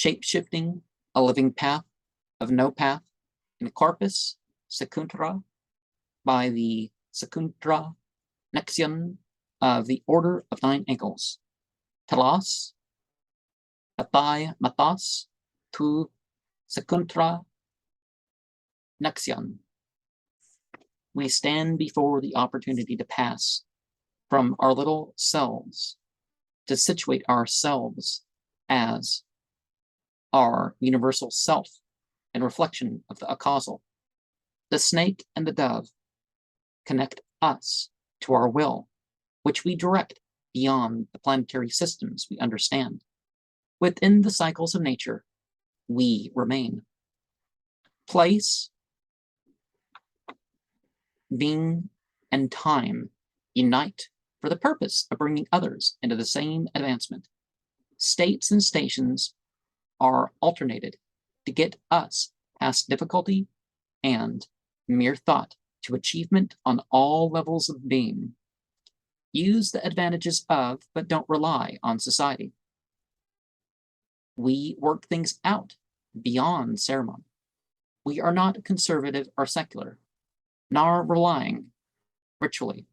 Shapeshifting, a living path of no path, in Corpus Secuntra by the Secuntra Nexion of the Order of Nine Ankles. Telos, Pathei, Mathos, to Secuntra Nexion. We stand before the opportunity to pass from our little selves to situate ourselves as our universal self and reflection of the causal. The snake and the dove connect us to our will, which we direct beyond the planetary systems we understand. Within the cycles of nature, we remain. Place, being, and time unite for the purpose of bringing others into the same advancement. States and stations are alternated to get us past difficulty and mere thought to achievement on all levels of being. Use the advantages of, but don't rely on society. We work things out beyond ceremony. We are not conservative or secular, nor relying ritually.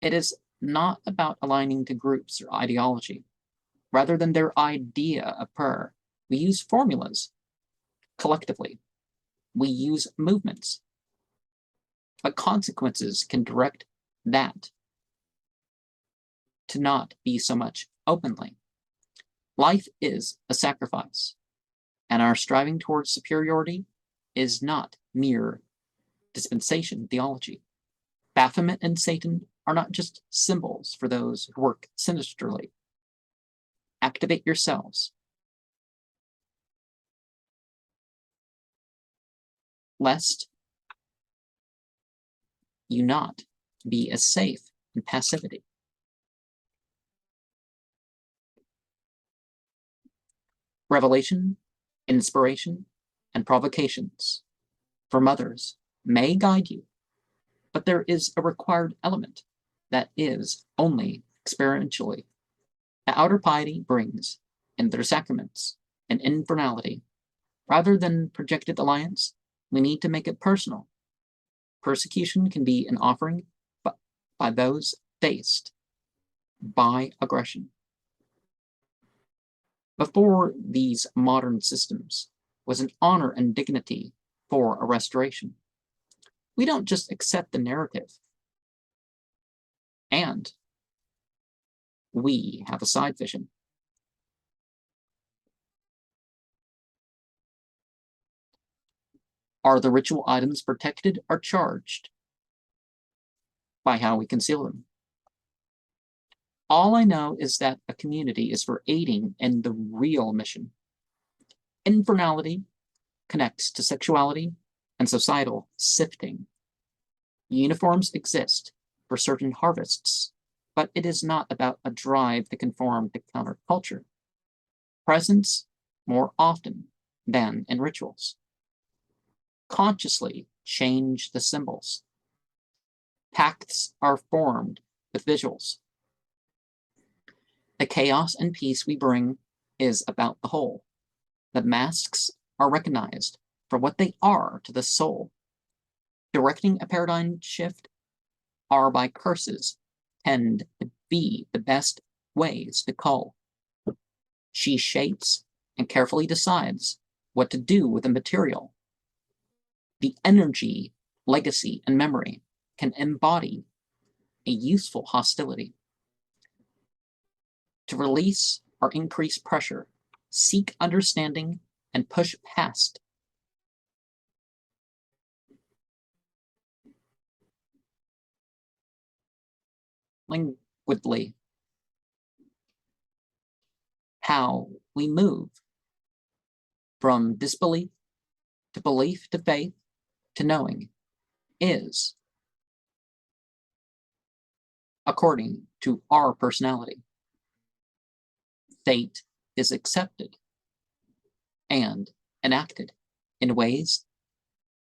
It is not about aligning to groups or ideology. Rather than their idea of prayer, we use formulas collectively. We use movements. But consequences can direct that to not be so much openly. Life is a sacrifice, and our striving towards superiority is not mere dispensation theology. Baphomet and Satan are not just symbols for those who work sinisterly. Activate yourselves. Lest you not be as safe in passivity. Revelation, inspiration, and provocations from others may guide you, but there is a required element that is only experientially. The outer piety brings in their sacraments and infernality. Rather than projected alliance, we need to make it personal. Persecution can be an offering by those faced by aggression. Before these modern systems was an honor and dignity for a restoration. We don't just accept the narrative, and we have a side vision. Are the ritual items protected or charged by how we conceal them? All I know is that a community is for aiding in the real mission. Infernality connects to sexuality and societal sifting. Uniforms exist for certain harvests, but it is not about a drive to conform to counterculture. Presence more often than in rituals. Consciously change the symbols. Pacts are formed with visuals. The chaos and peace we bring is about the whole. The masks are recognized for what they are to the soul. Directing a paradigm shift are by curses tend to be the best ways to cull. She shapes and carefully decides what to do with the material. The energy, legacy, and memory can embody a useful hostility. To release or increase pressure, seek understanding, and push past. Languidly, how we move from disbelief to belief to faith to knowing is according to our personality. Fate is accepted and enacted in ways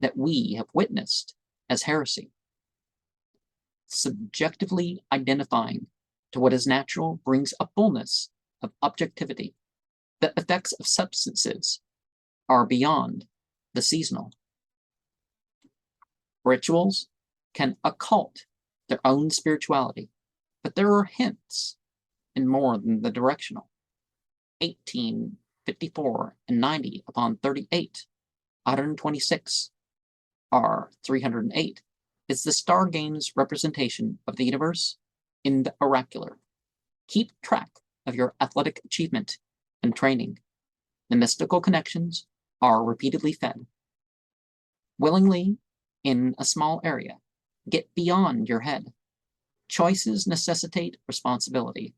that we have witnessed as heresy. Subjectively identifying to what is natural brings a fullness of objectivity The effects of substances are beyond the seasonal. Rituals can occult their own spirituality, but there are hints in more than the directional. 18, 54, and 90 upon 38, 126, are 308, is the Star Games representation of the universe in the oracular. Keep track of your athletic achievement and training. The mystical connections are repeatedly fed. Willingly, in a small area, get beyond your head. Choices necessitate responsibility.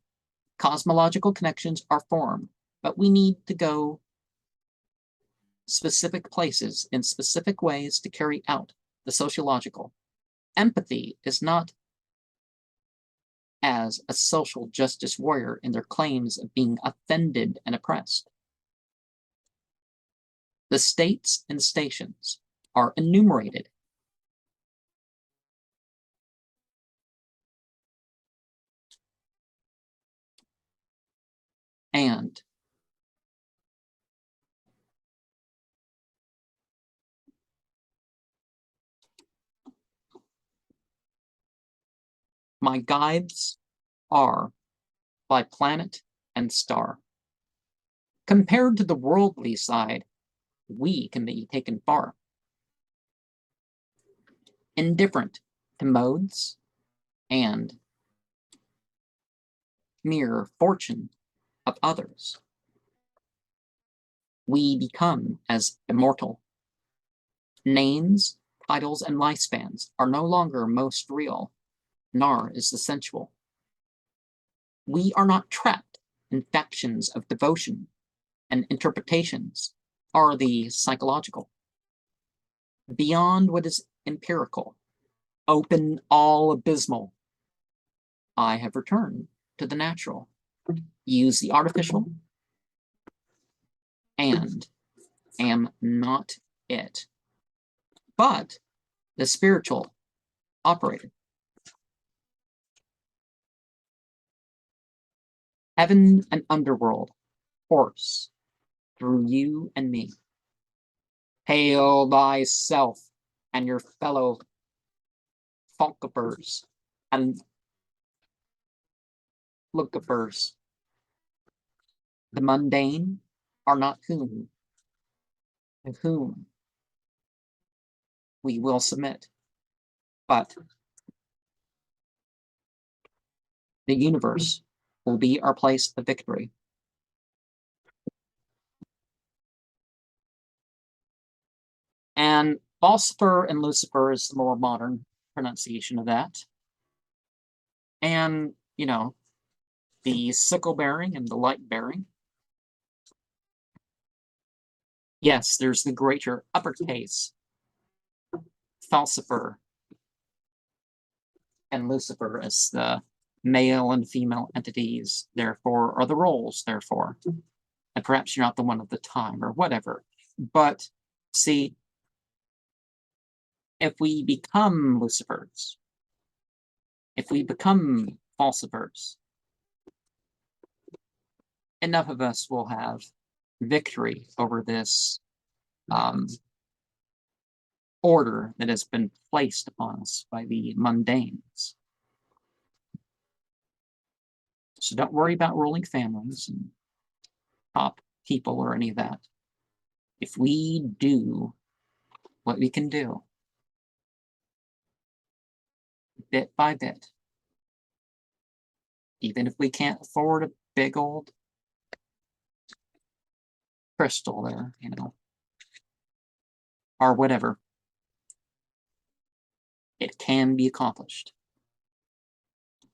Cosmological connections are formed, but we need to go specific places in specific ways to carry out the sociological. Empathy is not as a social justice warrior in their claims of being offended and oppressed. The states and stations are enumerated. And my guides are by planet and star. Compared to the worldly side, we can be taken far. Indifferent to modes and mere fortune of others. We become as immortal. Names, titles, and lifespans are no longer most real, nor is the sensual. We are not trapped in factions of devotion, and interpretations are the psychological. Beyond what is empirical, open all abysmal, I have returned to the natural. Use the artificial, and am not it, but the spiritual operator. Heaven and underworld course through you and me. Hail thyself and your fellow falcopers and lookopers. The mundane are not whom, to whom we will submit, but the universe will be our place of victory. And Lucifer and Lucifer is the more modern pronunciation of that. And, you know, the sickle bearing and the light bearing. Yes, there's the greater uppercase, Falcifer, and Lucifer as the male and female entities, therefore, are the roles, therefore. And perhaps you're not the one at the time, or whatever. But, see, if we become Lucifers, if we become Falcifers, enough of us will have victory over this order that has been placed upon us by the mundanes. So don't worry about ruling families and top people or any of that. If we do what we can do, bit by bit, even if we can't afford a big old crystal there, you know, or whatever, it can be accomplished.